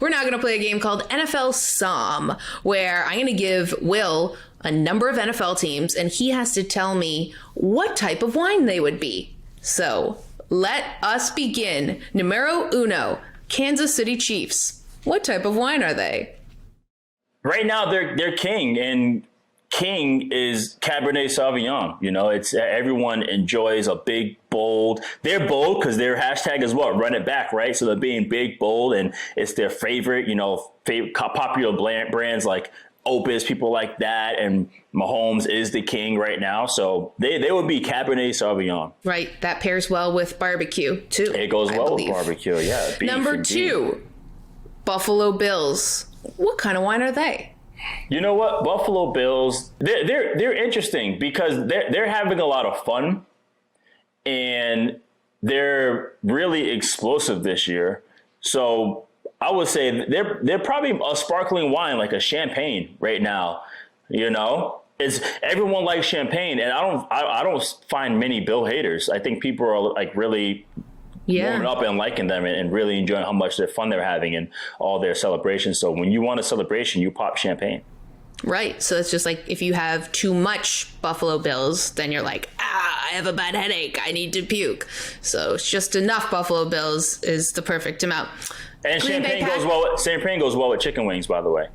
We're now going to play a game called NFL Somm, where I'm going to give Will a number of NFL teams, and he has to tell me what type of wine they would be. So, let us begin. Numero uno, Kansas City Chiefs. What type of wine are they? Right now, they're king, and king is Cabernet Sauvignon. You know, it's everyone enjoys a big, bold. They're bold because their hashtag is what? Run it back, right? So they're being big, bold, and it's their favorite, popular brands like Opus, people like that, and Mahomes is the king right now. So they would be Cabernet Sauvignon. Right. That pairs well with barbecue, too. It goes well with barbecue, yeah. Number two, Buffalo Bills. What kind of wine are they? You know what? Buffalo Bills, they're interesting because they're having a lot of fun, and they're really explosive this year. So I would say they're probably a sparkling wine, like a champagne right now. You know, it's everyone likes champagne, and I don't find many Bill haters. I think people are like really warming up and liking them and really enjoying how much their fun they're having and all their celebrations. So when you want a celebration, you pop champagne. Right. So it's just like if you have too much Buffalo Bills, then you're like, I have a bad headache. I need to puke. So it's just enough Buffalo Bills is the perfect amount. And champagne goes well with chicken wings, by the way.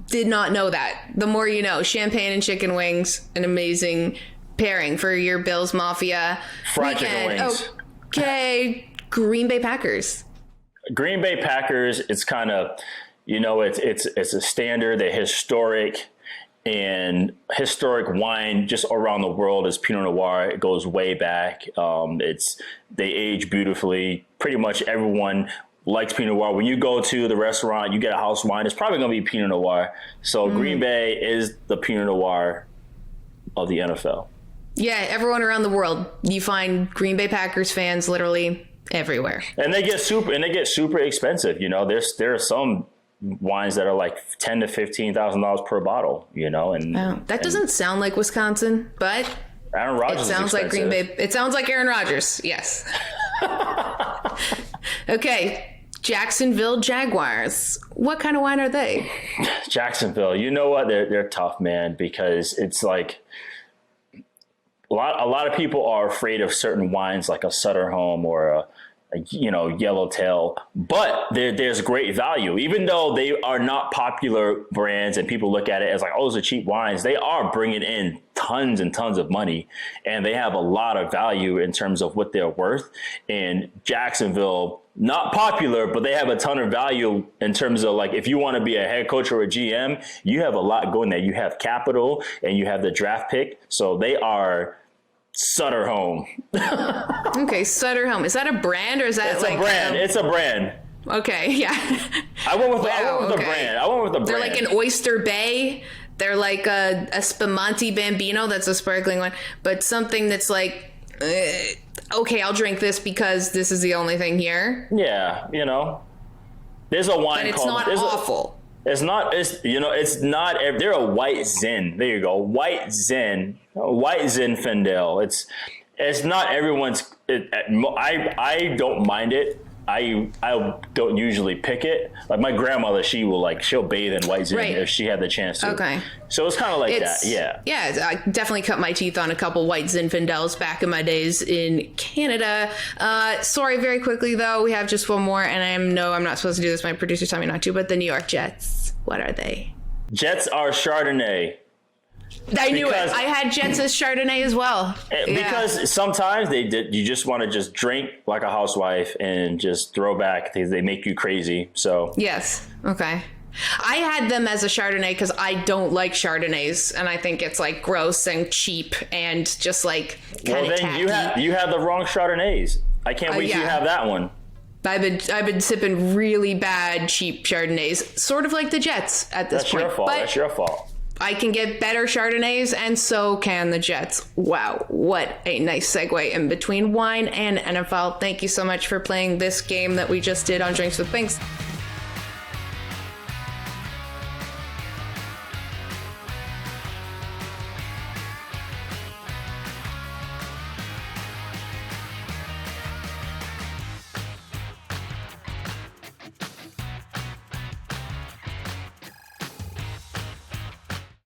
Did not know that. The more you know. Champagne and chicken wings, an amazing pairing for your Bills Mafia fried weekend. Chicken wings. Okay, Green Bay Packers. Green Bay Packers, it's kind of, it's a standard. They're historic, and historic wine just around the world is Pinot Noir. It goes way back. They age beautifully. Pretty much everyone likes Pinot Noir. When you go to the restaurant, you get a house wine, it's probably going to be Pinot Noir. So Green Bay is the Pinot Noir of the NFL. Yeah, everyone around the world. You find Green Bay Packers fans literally everywhere. And they get super expensive. You know, there are some wines that are like $10,000 to $15,000 per bottle, and that doesn't sound like Wisconsin, but Aaron Rodgers it sounds like Green Bay. It sounds like Aaron Rodgers. Yes. Okay. Jacksonville Jaguars. What kind of wine are they? Jacksonville. You know what? They're tough, man, because it's like a lot of people are afraid of certain wines like a Sutter Home or a Yellowtail, but there's great value. Even though they are not popular brands and people look at it as like, oh, those are cheap wines, they are bringing in tons and tons of money, and they have a lot of value in terms of what they're worth. And Jacksonville, not popular, but they have a ton of value in terms of like, if you want to be a head coach or a GM, you have a lot going there. You have capital and you have the draft pick. So they are Sutter Home. Okay, Sutter Home. Is that a brand or is that it's a brand? It's a brand. Okay, yeah. I went with the brand. They're like an Oyster Bay. They're like a Spumante Bambino. That's a sparkling one, but something that's like, okay, I'll drink this because this is the only thing here. Yeah, there's a wine, but it's called, not awful. It's not. They're a white Zin. There you go, white Zin Zinfandel. It's not everyone's. I don't mind it. I don't usually pick it. Like my grandmother, she'll bathe in white Zin if she had the chance to. Okay. So it's kind of like that. Yeah. Yeah, I definitely cut my teeth on a couple white Zinfandels back in my days in Canada. Sorry, very quickly though, we have just one more, and I'm not supposed to do this. My producer told me not to. But the New York Jets, what are they? Jets are Chardonnay. I knew it. I had Jets as Chardonnay as well. Because sometimes you just want to just drink like a housewife and just throw back. They make you crazy. So yes. Okay. I had them as a Chardonnay because I don't like Chardonnays, and I think it's like gross and cheap and just like kind of tacky. you have the wrong Chardonnays. I can't wait till you have that one. I've been sipping really bad cheap Chardonnays, sort of like the Jets at this point. That's your fault. I can get better Chardonnays, and so can the Jets. Wow, what a nice segue in between wine and NFL. Thank you so much for playing this game that we just did on Drinks with Binks.